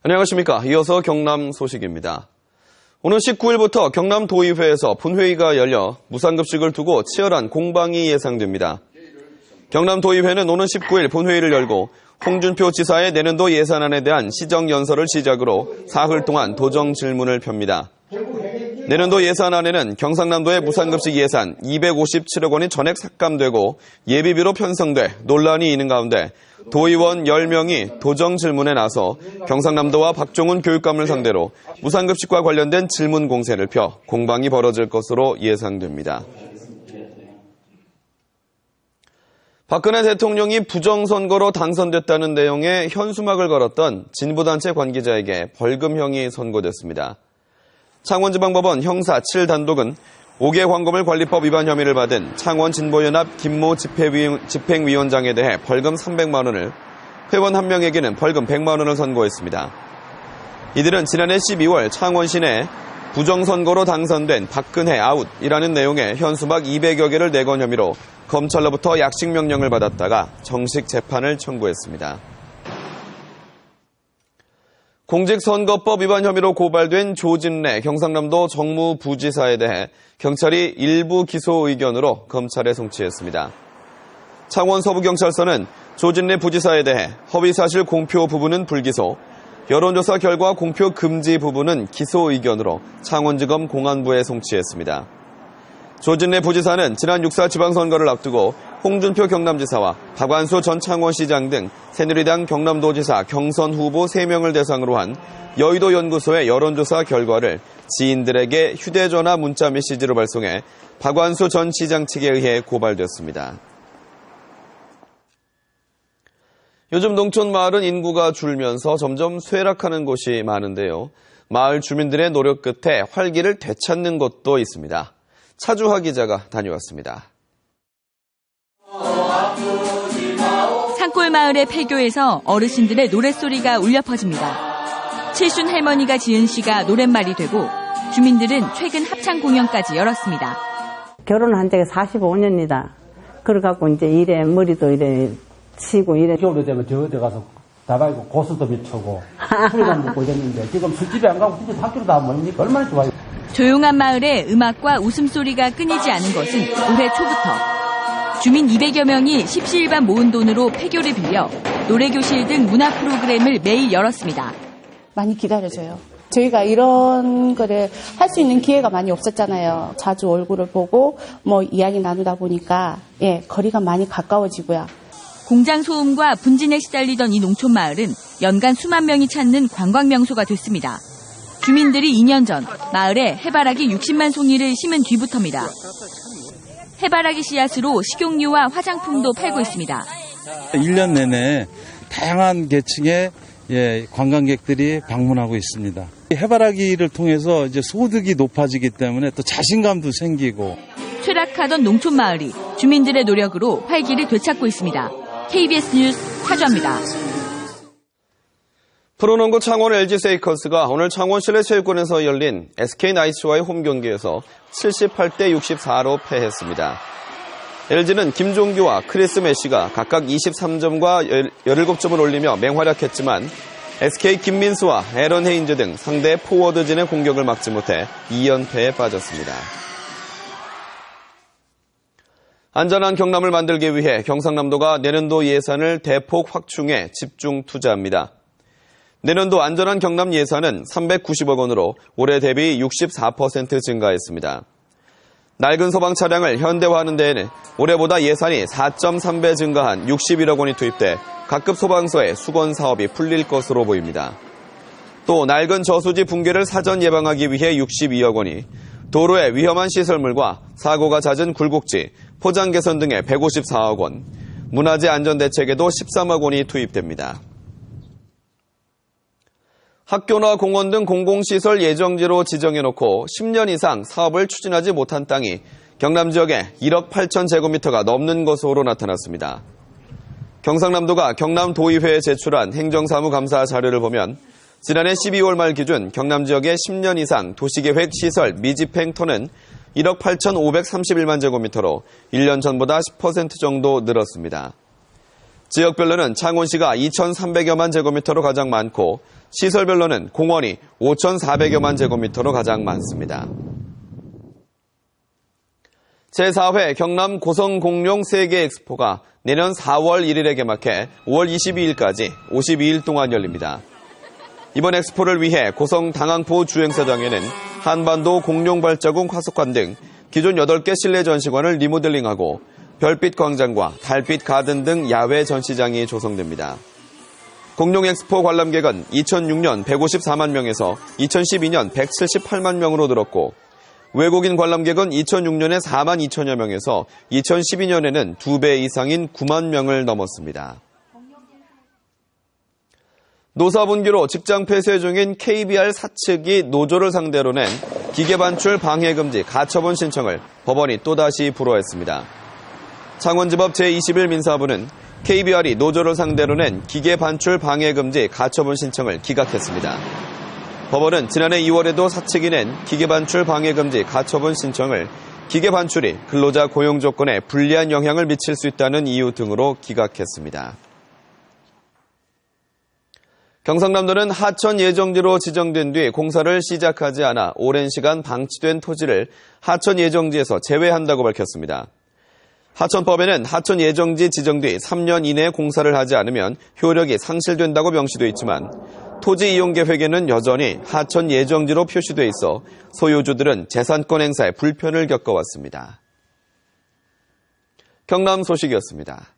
안녕하십니까. 이어서 경남 소식입니다. 오는 19일부터 경남도의회에서 본회의가 열려 무상급식을 두고 치열한 공방이 예상됩니다. 경남도의회는 오는 19일 본회의를 열고 홍준표 지사의 내년도 예산안에 대한 시정연설을 시작으로 사흘 동안 도정 질문을 펴니다. 내년도 예산안에는 경상남도의 무상급식 예산 257억 원이 전액 삭감되고 예비비로 편성돼 논란이 있는 가운데 도의원 10명이 도정 질문에 나서 경상남도와 박종훈 교육감을 상대로 무상급식과 관련된 질문 공세를 펴 공방이 벌어질 것으로 예상됩니다. 박근혜 대통령이 부정선거로 당선됐다는 내용의 현수막을 걸었던 진보단체 관계자에게 벌금형이 선고됐습니다. 창원지방법원 형사 7단독은 5개 황금을관리법 위반 혐의를 받은 창원진보연합 김모 집행위원장에 대해 벌금 300만 원을, 회원 1명에게는 벌금 100만 원을 선고했습니다. 이들은 지난해 12월 창원시 내 부정선거로 당선된 박근혜 아웃이라는 내용의 현수막 200여 개를 내건 혐의로 검찰로부터 약식 명령을 받았다가 정식 재판을 청구했습니다. 공직선거법 위반 혐의로 고발된 조진래 경상남도 정무부지사에 대해 경찰이 일부 기소 의견으로 검찰에 송치했습니다. 창원 서부경찰서는 조진래 부지사에 대해 허위사실 공표 부분은 불기소, 여론조사 결과 공표 금지 부분은 기소 의견으로 창원지검 공안부에 송치했습니다. 조진래 부지사는 지난 6.4 지방선거를 앞두고 홍준표 경남지사와 박완수 전 창원시장 등 새누리당 경남도지사 경선 후보 3명을 대상으로 한 여의도 연구소의 여론조사 결과를 지인들에게 휴대전화 문자 메시지로 발송해 박완수 전 시장 측에 의해 고발됐습니다. 요즘 농촌 마을은 인구가 줄면서 점점 쇠락하는 곳이 많은데요. 마을 주민들의 노력 끝에 활기를 되찾는 곳도 있습니다. 차주하 기자가 다녀왔습니다. 산골 마을의 폐교에서 어르신들의 노랫소리가 울려 퍼집니다. 칠순 할머니가 지은 시가 노랫말이 되고 주민들은 최근 합창 공연까지 열었습니다. 결혼한 지가 45년이다. 그래갖고 이제 이래 머리도 이래 치고 이래. 겨울에 되면 저어디 가서 나가고 고수도 미쳐고 술만 먹고 이랬는데 지금 술집에 안 가고 진짜 학교로 다 모이니까 얼마나 좋아요. 조용한 마을에 음악과 웃음소리가 끊이지 않은 것은 올해 초부터. 주민 200여 명이 십시일반 모은 돈으로 폐교를 빌려 노래교실 등 문화 프로그램을 매일 열었습니다. 많이 기다려줘요. 저희가 이런 거를 할 수 있는 기회가 많이 없었잖아요. 자주 얼굴을 보고 이야기 나누다 보니까 거리가 많이 가까워지고요. 공장 소음과 분진에 시달리던 이 농촌 마을은 연간 수만 명이 찾는 관광 명소가 됐습니다. 주민들이 2년 전 마을에 해바라기 60만 송이를 심은 뒤부터입니다. 해바라기 씨앗으로 식용유와 화장품도 팔고 있습니다. 1년 내내 다양한 계층의 관광객들이 방문하고 있습니다. 해바라기를 통해서 이제 소득이 높아지기 때문에 또 자신감도 생기고. 쇠락하던 농촌 마을이 주민들의 노력으로 활기를 되찾고 있습니다. KBS 뉴스 차주합니다. 프로농구 창원 LG 세이커스가 오늘 창원 실내체육관에서 열린 SK 나이츠와의 홈 경기에서 78대 64로 패했습니다. LG는 김종규와 크리스 메시가 각각 23점과 17점을 올리며 맹활약했지만 SK 김민수와 에런 헤인즈 등 상대 포워드진의 공격을 막지 못해 2연패에 빠졌습니다. 안전한 경남을 만들기 위해 경상남도가 내년도 예산을 대폭 확충해 집중 투자합니다. 내년도 안전한 경남 예산은 390억 원으로 올해 대비 64% 증가했습니다. 낡은 소방 차량을 현대화하는 데에는 올해보다 예산이 4.3배 증가한 61억 원이 투입돼 각급 소방서의 수건 사업이 풀릴 것으로 보입니다. 또 낡은 저수지 붕괴를 사전 예방하기 위해 62억 원이, 도로의 위험한 시설물과 사고가 잦은 굴곡지, 포장 개선 등에 154억 원, 문화재 안전 대책에도 13억 원이 투입됩니다. 학교나 공원 등 공공시설 예정지로 지정해놓고 10년 이상 사업을 추진하지 못한 땅이 경남 지역에 1억 8천 제곱미터가 넘는 것으로 나타났습니다. 경상남도가 경남도의회에 제출한 행정사무감사 자료를 보면 지난해 12월 말 기준 경남 지역의 10년 이상 도시계획 시설 미집행 터는 1억 8,531만 제곱미터로 1년 전보다 10% 정도 늘었습니다. 지역별로는 창원시가 2,300여만 제곱미터로 가장 많고 시설별로는 공원이 5,400여만 제곱미터로 가장 많습니다. 제4회 경남 고성공룡 세계 엑스포가 내년 4월 1일에 개막해 5월 22일까지 52일 동안 열립니다. 이번 엑스포를 위해 고성 당항포 주행사장에는 한반도 공룡 발자국 화석관 등 기존 8개 실내 전시관을 리모델링하고 별빛 광장과 달빛 가든 등 야외 전시장이 조성됩니다. 공룡 엑스포 관람객은 2006년 154만 명에서 2012년 178만 명으로 늘었고 외국인 관람객은 2006년에 4만 2천여 명에서 2012년에는 2배 이상인 9만 명을 넘었습니다. 노사분기로 직장 폐쇄 중인 KBR 사측이 노조를 상대로 낸 기계반출 방해금지 가처분 신청을 법원이 또다시 불허했습니다. 창원지법 제21 민사부는 KBR이 노조를 상대로 낸 기계반출 방해금지 가처분 신청을 기각했습니다. 법원은 지난해 2월에도 사측이 낸 기계반출 방해금지 가처분 신청을 기계반출이 근로자 고용 조건에 불리한 영향을 미칠 수 있다는 이유 등으로 기각했습니다. 경상남도는 하천 예정지로 지정된 뒤 공사를 시작하지 않아 오랜 시간 방치된 토지를 하천 예정지에서 제외한다고 밝혔습니다. 하천법에는 하천 예정지 지정 뒤 3년 이내에 공사를 하지 않으면 효력이 상실된다고 명시돼 있지만 토지 이용 계획에는 여전히 하천 예정지로 표시돼 있어 소유주들은 재산권 행사에 불편을 겪어왔습니다. 경남 소식이었습니다.